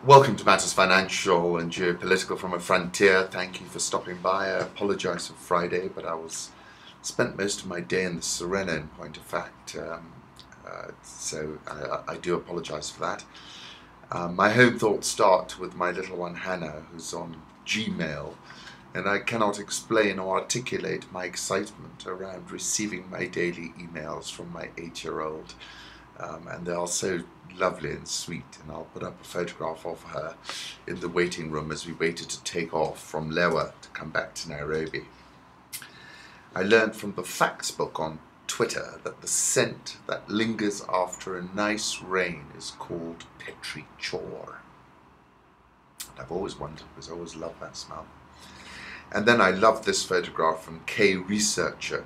Welcome to Matters Financial and Geopolitical from a Frontier. Thank you for stopping by. I apologise for Friday, but spent most of my day in the Serena, in point of fact, so I do apologise for that. My home thoughts start with my little one Hannah, who's on Gmail, and I cannot explain or articulate my excitement around receiving my daily emails from my 8-year-old. And they are so lovely and sweet, and I'll put up a photograph of her in the waiting room as we waited to take off from Lewa to come back to Nairobi. I learned from the facts book on Twitter that the scent that lingers after a nice rain is called Petrichor. I've always wondered, because I always loved that smell. And then I love this photograph from K Researcher.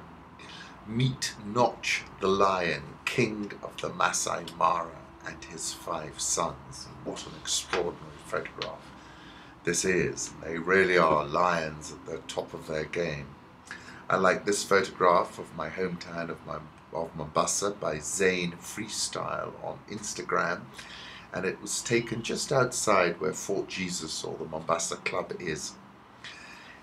Meet Notch the lion, king of the Masai Mara, and his 5 sons. What an extraordinary photograph this is. They really are lions at the top of their game. I like this photograph of my hometown of Mombasa by Zane Freestyle on Instagram, and it was taken just outside where Fort Jesus or the Mombasa Club is.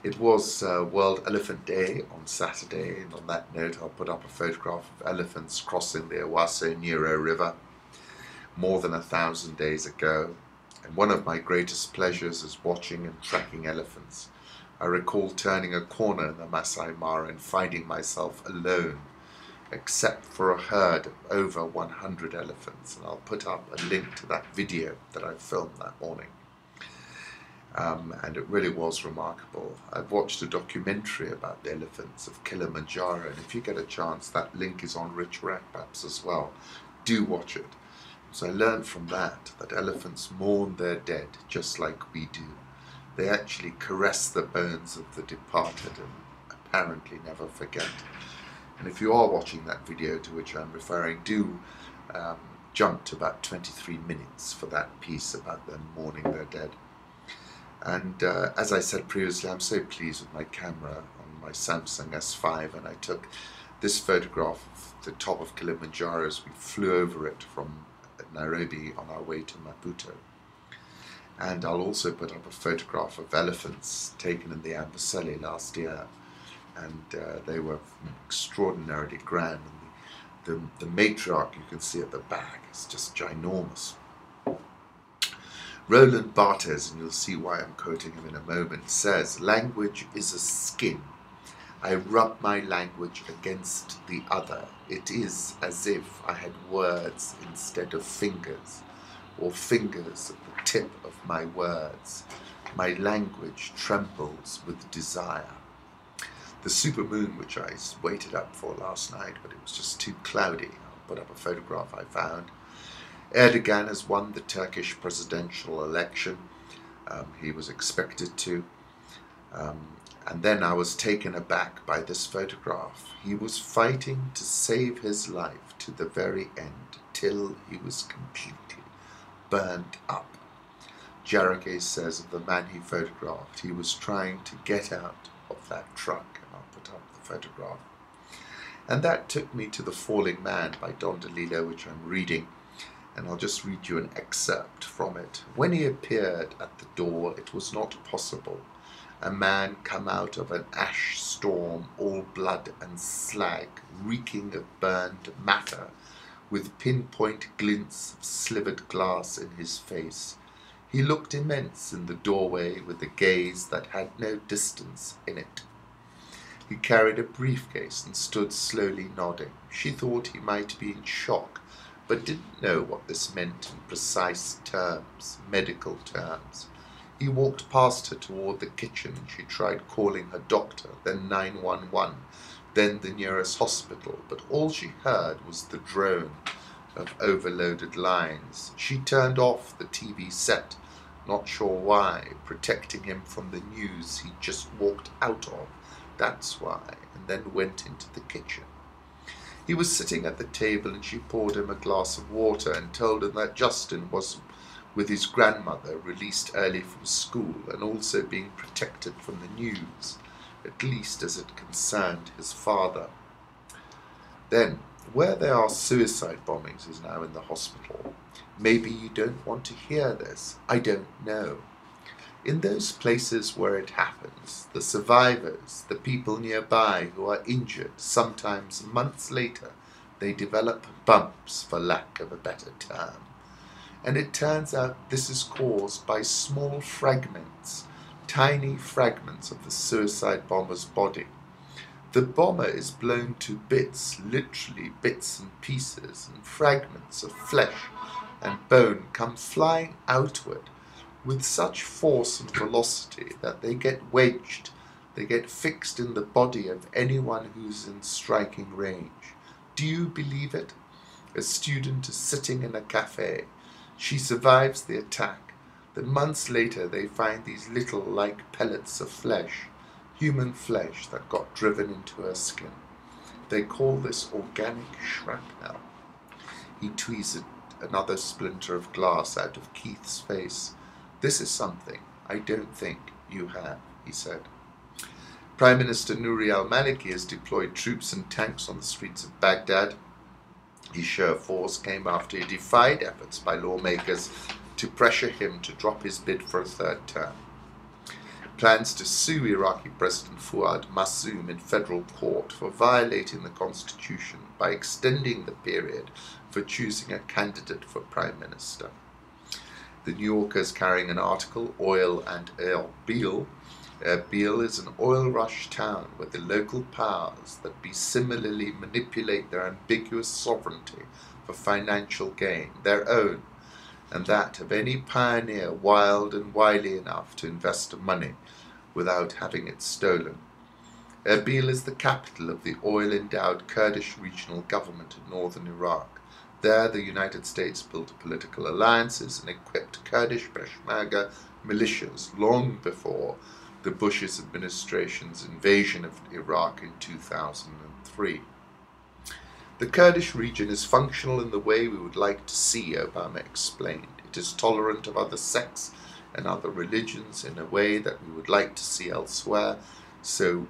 It was World Elephant Day on Saturday, and on that note I'll put up a photograph of elephants crossing the Owasso Nero River more than 1,000 days ago. And one of my greatest pleasures is watching and tracking elephants. I recall turning a corner in the Masai Mara and finding myself alone, except for a herd of over 100 elephants, and I'll put up a link to that video that I filmed that morning. And it really was remarkable. I've watched a documentary about the elephants of Kilimanjaro, and if you get a chance, that link is on Rich Rackbaps as well. Do watch it. So I learned from that elephants mourn their dead just like we do. They actually caress the bones of the departed and apparently never forget. And if you are watching that video to which I'm referring, do jump to about 23 minutes for that piece about them mourning their dead. And as I said previously, I'm so pleased with my camera on my Samsung S5, and I took this photograph of the top of Kilimanjaro as we flew over it from Nairobi on our way to Maputo. And I'll also put up a photograph of elephants taken in the Amboseli last year, and they were extraordinarily grand. And the matriarch you can see at the back is just ginormous. Roland Barthes, and you'll see why I'm quoting him in a moment, says, "Language is a skin. I rub my language against the other. It is as if I had words instead of fingers, or fingers at the tip of my words. My language trembles with desire." The supermoon, which I waited up for last night, but it was just too cloudy. I'll put up a photograph I found. Erdogan has won the Turkish presidential election. He was expected to. And then I was taken aback by this photograph. He was fighting to save his life to the very end, till he was completely burned up. Jarecke says of the man he photographed, he was trying to get out of that truck. And I'll put up the photograph. And that took me to The Falling Man by Don DeLillo, which I'm reading. And I'll just read you an excerpt from it. "When he appeared at the door, it was not possible. A man come out of an ash storm, all blood and slag, reeking of burned matter, with pinpoint glints of slivered glass in his face. He looked immense in the doorway, with a gaze that had no distance in it. He carried a briefcase and stood slowly nodding. She thought he might be in shock, but didn't know what this meant in precise terms, medical terms. He walked past her toward the kitchen. She tried calling her doctor, then 911, then the nearest hospital, but all she heard was the drone of overloaded lines. She turned off the TV set, not sure why, protecting him from the news he just walked out of, that's why, and then went into the kitchen. He was sitting at the table, and she poured him a glass of water and told him that Justin was with his grandmother, released early from school, and also being protected from the news, at least as it concerned his father. Then Where there are suicide bombings is now in the hospital. Maybe you don't want to hear this. I don't know. In those places where it happens, the survivors, the people nearby who are injured, sometimes months later, they develop bumps, for lack of a better term. And it turns out this is caused by small fragments, tiny fragments of the suicide bomber's body. The bomber is blown to bits, literally bits and pieces, and fragments of flesh and bone come flying outward with such force and velocity that they get wedged, they get fixed in the body of anyone who's in striking range. Do you believe it? A student is sitting in a cafe. She survives the attack. Then months later they find these little, like pellets of flesh, human flesh that got driven into her skin. They call this organic shrapnel. He tweezed another splinter of glass out of Keith's face. This is something I don't think you have, he said. Prime Minister Nouri al-Maliki has deployed troops and tanks on the streets of Baghdad. His sheer force came after he defied efforts by lawmakers to pressure him to drop his bid for a third term. Plans to sue Iraqi President Fuad Massoum in federal court for violating the constitution by extending the period for choosing a candidate for prime minister. The New Yorker is carrying an article, Oil and Erbil. Erbil is an oil-rush town where the local powers that be similarly manipulate their ambiguous sovereignty for financial gain, their own, and that of any pioneer wild and wily enough to invest money without having it stolen. Erbil is the capital of the oil-endowed Kurdish regional government in northern Iraq. There, the United States built political alliances and equipped Kurdish Peshmerga militias long before the Bush administration's invasion of Iraq in 2003. The Kurdish region is functional in the way we would like to see, Obama explained. It is tolerant of other sects and other religions in a way that we would like to see elsewhere, so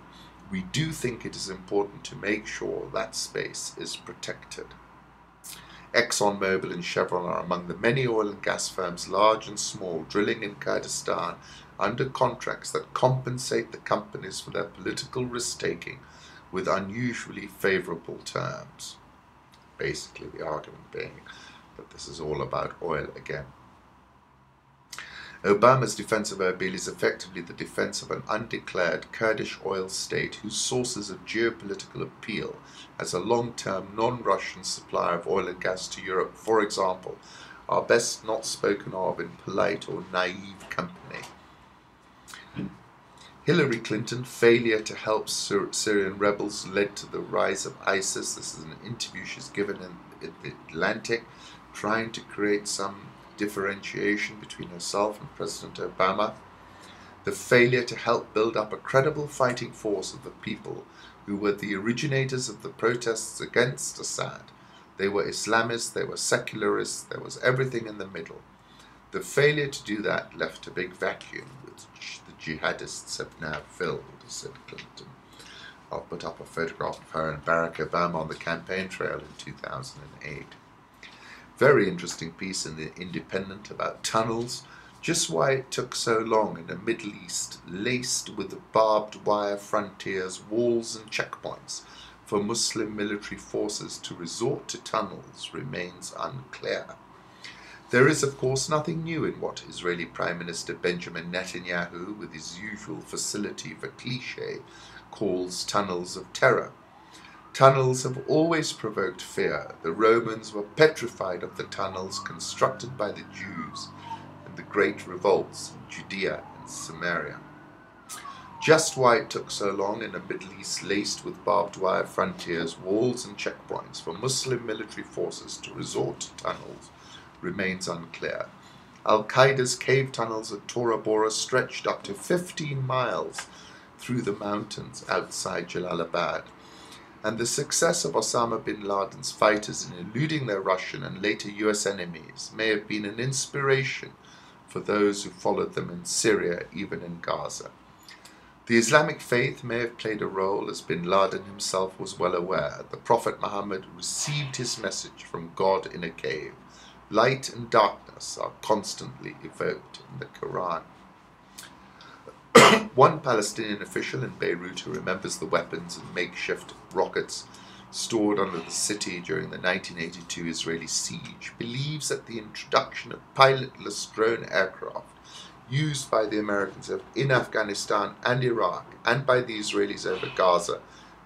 we do think it is important to make sure that space is protected. ExxonMobil and Chevron are among the many oil and gas firms, large and small, drilling in Kurdistan under contracts that compensate the companies for their political risk-taking with unusually favorable terms. Basically, the argument being that this is all about oil again. Obama's defense of Erbil is effectively the defense of an undeclared Kurdish oil state whose sources of geopolitical appeal as a long-term non-Russian supplier of oil and gas to Europe, for example, are best not spoken of in polite or naive company. Hillary Clinton's failure to help Syrian rebels led to the rise of ISIS. This is an interview she's given in the Atlantic, trying to create some differentiation between herself and President Obama. The failure to help build up a credible fighting force of the people who were the originators of the protests against Assad. They were Islamists, they were secularists, there was everything in the middle. The failure to do that left a big vacuum, which the jihadists have now filled, said Clinton. I'll put up a photograph of her and Barack Obama on the campaign trail in 2008. Very interesting piece in The Independent about tunnels, just why it took so long in a Middle East laced with barbed wire frontiers, walls and checkpoints for Muslim military forces to resort to tunnels remains unclear. There is, of course, nothing new in what Israeli Prime Minister Benjamin Netanyahu, with his usual facility for cliché, calls tunnels of terror. Tunnels have always provoked fear. The Romans were petrified of the tunnels constructed by the Jews in the great revolts in Judea and Samaria. Just why it took so long in a Middle East laced with barbed wire frontiers, walls and checkpoints for Muslim military forces to resort to tunnels remains unclear. Al-Qaeda's cave tunnels at Tora Bora stretched up to 15 miles through the mountains outside Jalalabad, and the success of Osama bin Laden's fighters in eluding their Russian and later US enemies may have been an inspiration for those who followed them in Syria, even in Gaza. The Islamic faith may have played a role, as bin Laden himself was well aware. The Prophet Muhammad received his message from God in a cave. Light and darkness are constantly evoked in the Quran. One Palestinian official in Beirut who remembers the weapons and makeshift rockets stored under the city during the 1982 Israeli siege believes that the introduction of pilotless drone aircraft used by the Americans in Afghanistan and Iraq and by the Israelis over Gaza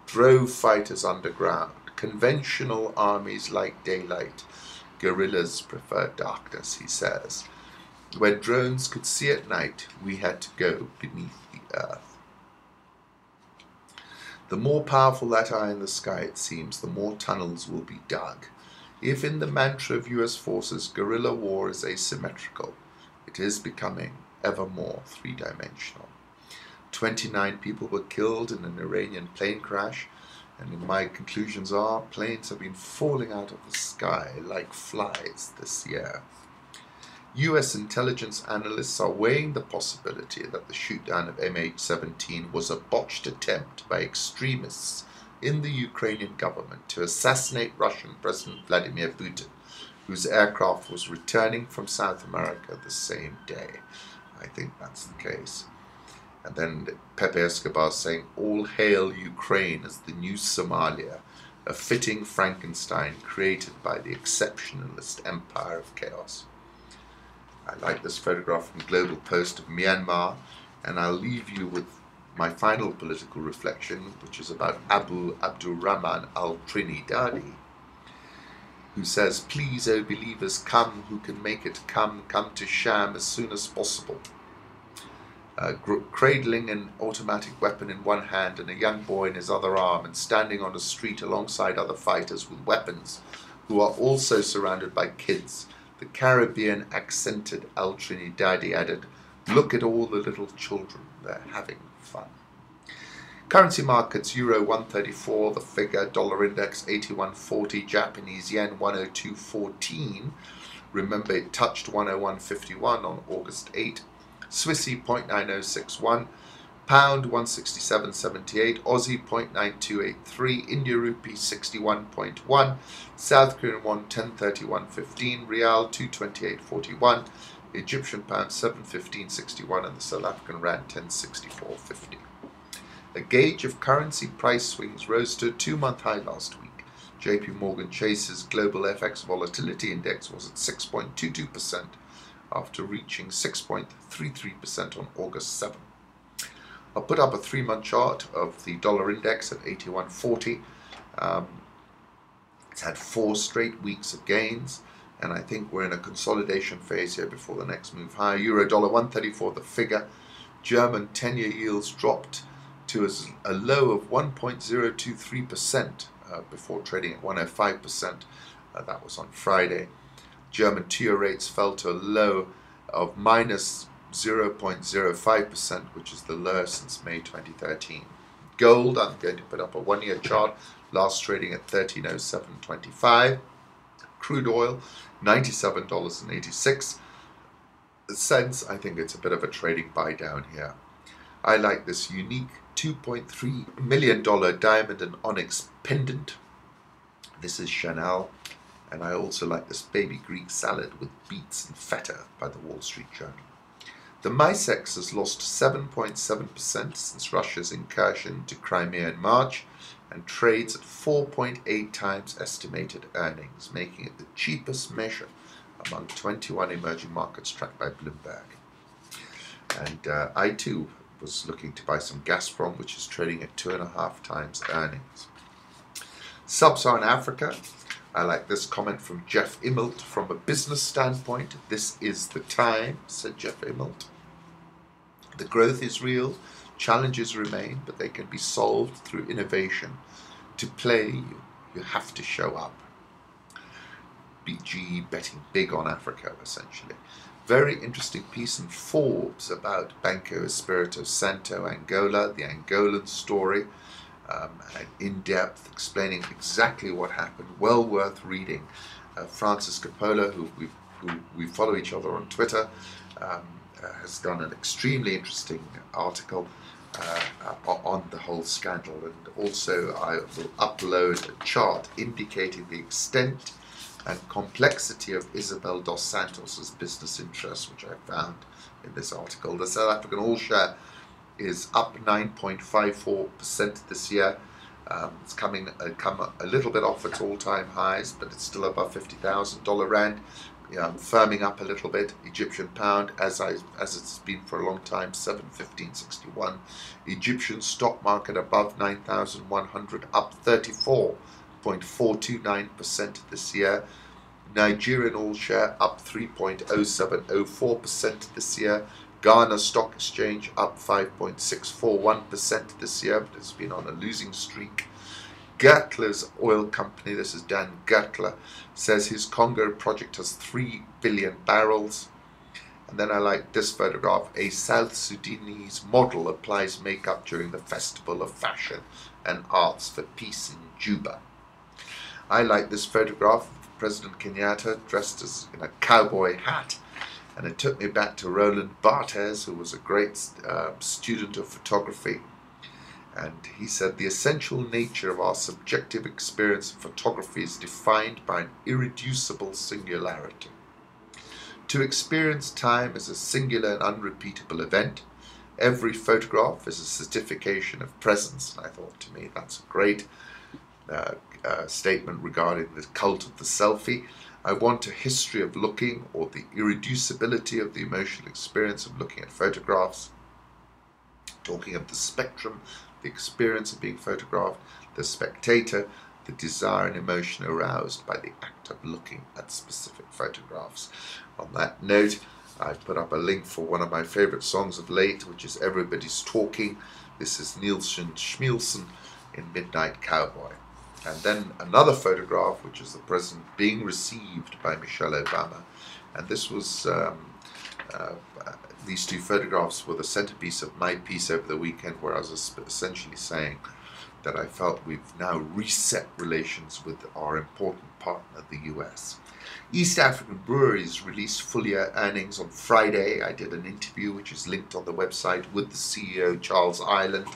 drove fighters underground. Conventional armies like daylight. Guerrillas prefer darkness, he says. When drones could see at night, we had to go beneath the earth. The more powerful that eye in the sky, it seems, the more tunnels will be dug. If in the mantra of US forces guerrilla war is asymmetrical, it is becoming ever more three-dimensional. 29 people were killed in an Iranian plane crash, and my conclusions are planes have been falling out of the sky like flies this year. US intelligence analysts are weighing the possibility that the shootdown of MH17 was a botched attempt by extremists in the Ukrainian government to assassinate Russian President Vladimir Putin, whose aircraft was returning from South America the same day. I think that's the case. And then Pepe Escobar saying, "All hail Ukraine as the new Somalia, a fitting Frankenstein created by the exceptionalist empire of chaos." I like this photograph from Global Post of Myanmar, and I'll leave you with my final political reflection, which is about Abu Abdurrahman Al-Trinidadi, who says, "Please, O believers, come who can make it come to Sham as soon as possible." Cradling an automatic weapon in one hand and a young boy in his other arm, and standing on a street alongside other fighters with weapons who are also surrounded by kids, the Caribbean accented Al-Trinidadi added, "Look at all the little children, they're having fun." Currency markets: Euro 134, the figure; dollar index 81.40, Japanese yen 102.14. Remember, it touched 101.51 on August 8. Swissy 0.9061, pound 167.78, Aussie 0.9283, India rupee 61.1, South Korean won 1031.15, Rial 228.41, Egyptian pound 715.61, and the South African rand 1064.50. A gauge of currency price swings rose to a 2-month high last week. JP Morgan Chase's global FX volatility index was at 6.22%. after reaching 6.33% on August 7. I'll put up a 3-month chart of the dollar index at 81.40. It's had 4 straight weeks of gains, and I think we're in a consolidation phase here before the next move higher. Euro dollar 134, the figure. German 10-year yields dropped to a low of 1.023% before trading at 105%. That was on Friday. German 2-year rates fell to a low of minus 0.05%, which is the lowest since May 2013. Gold, I'm going to put up a 1-year chart, last trading at $1307.25. Crude oil, $97.86. I think it's a bit of a trading buy down here. I like this unique $2.3 million diamond and onyx pendant. This is Chanel. And I also like this baby Greek salad with beets and feta by the Wall Street Journal. The MICEX has lost 7.7% since Russia's incursion to Crimea in March and trades at 4.8 times estimated earnings, making it the cheapest measure among 21 emerging markets tracked by Bloomberg. And I too was looking to buy some Gazprom, which is trading at 2.5 times earnings. Sub-Saharan Africa. I like this comment from Jeff Immelt. From a business standpoint, this is the time, said Jeff Immelt. The growth is real, challenges remain, but they can be solved through innovation. To play, you have to show up. BG betting big on Africa, essentially. Very interesting piece in Forbes about Banco, Esperito, Santo, Angola, the Angolan story. In depth, explaining exactly what happened. Well worth reading. Francis Coppola, who we follow each other on Twitter, has done an extremely interesting article. on the whole scandal. And also I will upload a chart indicating the extent and complexity of Isabel dos Santos's business interests, which I found in this article. The South African all-share is up 9.54% this year. It's come a little bit off its all-time highs, but it's still above 50,000 rand. Firming up a little bit. Egyptian pound, as it's been for a long time, 715.61. Egyptian stock market above 9,100, up 34.429% this year. Nigerian all share up 3.0704% this year. Ghana Stock Exchange up 5.641% this year, but it's been on a losing streak. Gertler's oil company, this is Dan Gertler, says his Congo project has 3 billion barrels. And then I like this photograph. A South Sudanese model applies makeup during the Festival of Fashion and Arts for Peace in Juba. I like this photograph of President Kenyatta dressed as in a cowboy hat. And it took me back to Roland Barthes, who was a great student of photography. And he said, the essential nature of our subjective experience of photography is defined by an irreducible singularity. To experience time as a singular and unrepeatable event, every photograph is a certification of presence. And I thought, to me, that's a great statement regarding the cult of the selfie. I want a history of looking, or the irreducibility of the emotional experience of looking at photographs. Talking of the spectrum, the experience of being photographed, the spectator, the desire and emotion aroused by the act of looking at specific photographs. On that note, I put up a link for one of my favorite songs of late, which is Everybody's Talking. This is Nielsen Schmielsen in Midnight Cowboy. And then another photograph, which is the president being received by Michelle Obama. And this was, these two photographs were the centerpiece of my piece over the weekend, where I was essentially saying that I felt we've now reset relations with our important partner, the US. East African Breweries released full-year earnings on Friday. I did an interview, which is linked on the website, with the CEO, Charles Ireland.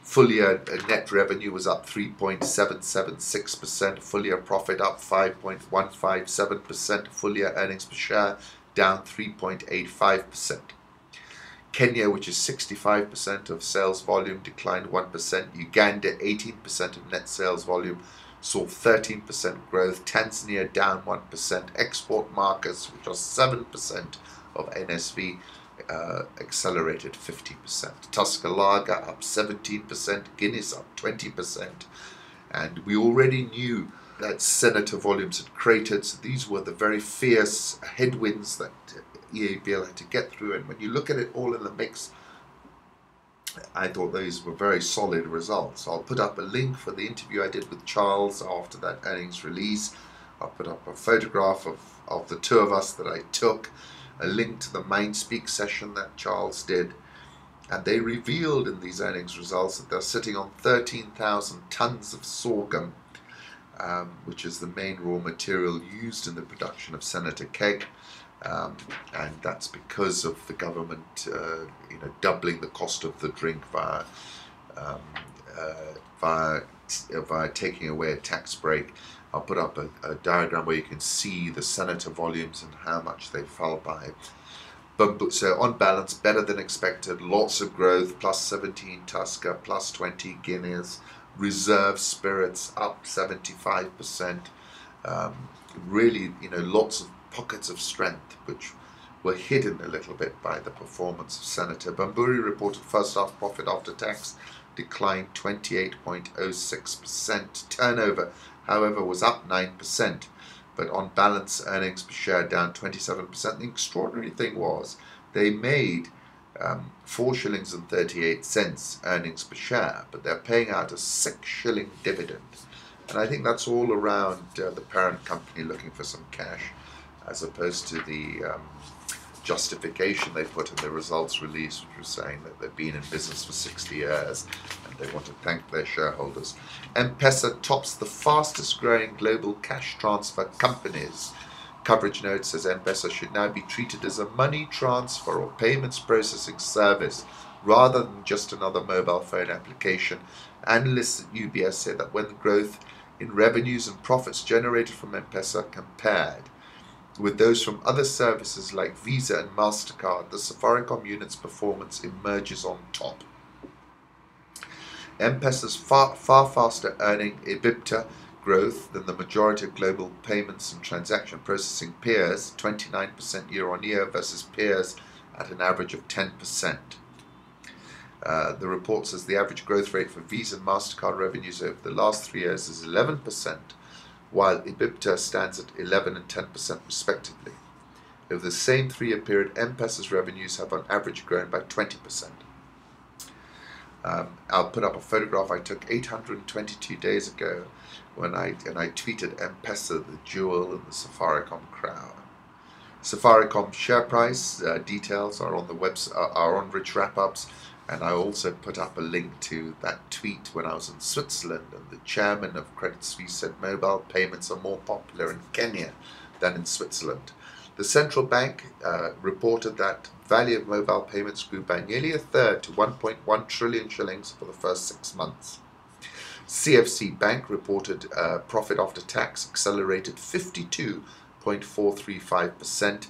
Full-year net revenue was up 3.776%, full-year profit up 5.157%, full-year earnings per share down 3.85%. Kenya, which is 65% of sales volume, declined 1%. Uganda, 18% of net sales volume, saw 13% growth. Tanzania down 1%. Export markets, which are 7% of NSV, accelerated 50%. Tuscaloosa up 17%, Guinness up 20%, and we already knew that senator volumes had cratered, so these were the very fierce headwinds that EABL had to get through, and when you look at it all in the mix, I thought those were very solid results. I'll put up a link for the interview I did with Charles after that earnings release. I'll put up a photograph of the two of us that I took, a link to the MindSpeak session that Charles did, and they revealed in these earnings results that they're sitting on 13,000 tons of sorghum, which is the main raw material used in the production of Senator Keg, and that's because of the government, doubling the cost of the drink via taking away a tax break. I'll put up a diagram where you can see the senator volumes and how much they fell by. But so on balance, better than expected. Lots of growth, plus 17 Tusker, plus 20 Guinness. Reserve spirits up 75%. Really, lots of pockets of strength, which were hidden a little bit by the performance of Senator. Bamburi reported first half profit after tax declined 28.06%. Turnover, however, was up 9%, but on balance, earnings per share down 27%. The extraordinary thing was they made 4 shillings and 38 cents earnings per share, but they're paying out a 6 shilling dividend. And I think that's all around the parent company looking for some cash, as opposed to the justification they put in the results release, which was saying that they've been in business for 60 years and they want to thank their shareholders. M-Pesa tops the fastest growing global cash transfer companies. Coverage note says M-Pesa should now be treated as a money transfer or payments processing service rather than just another mobile phone application. Analysts at UBS say that when the growth in revenues and profits generated from M-Pesa compared with those from other services like Visa and MasterCard, the Safaricom unit's performance emerges on top. M-Pesa's far faster earning EBITDA growth than the majority of global payments and transaction processing peers, 29% year-on-year versus peers at an average of 10%. The report says the average growth rate for Visa and MasterCard revenues over the last 3 years is 11%, while EBITDA stands at 11 and 10% respectively. Over the same 3-year period, M-Pesa's revenues have on average grown by 20%. I'll put up a photograph I took 822 days ago when I tweeted M-Pesa, the jewel in the Safaricom crown. Safaricom share price details are on the website, are on Rich Wrap-Ups, and I also put up a link to that tweet when I was in Switzerland, and the chairman of Credit Suisse said mobile payments are more popular in Kenya than in Switzerland. The central bank reported that value of mobile payments grew by nearly a third to 1.1 trillion shillings for the first 6 months. CFC Bank reported profit after tax accelerated 52.435%.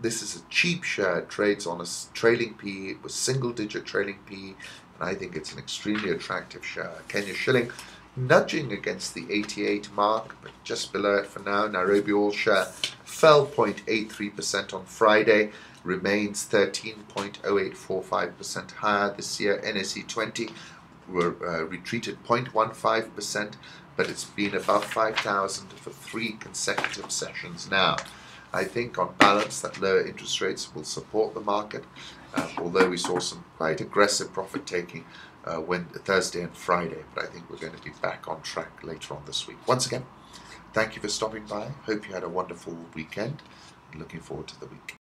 This is a cheap share, trades on a trailing PE, with single-digit trailing PE, and I think it's an extremely attractive share. Kenya shilling nudging against the 88 mark, but just below it for now. Nairobi All Share fell 0.83% on Friday, remains 13.0845% higher this year. NSE 20 retreated 0.15%, but it's been above 5,000 for 3 consecutive sessions now. I think on balance that lower interest rates will support the market, although we saw some quite aggressive profit taking Thursday and Friday, but I think we're going to be back on track later on this week. Once again, thank you for stopping by. Hope you had a wonderful weekend, and looking forward to the week.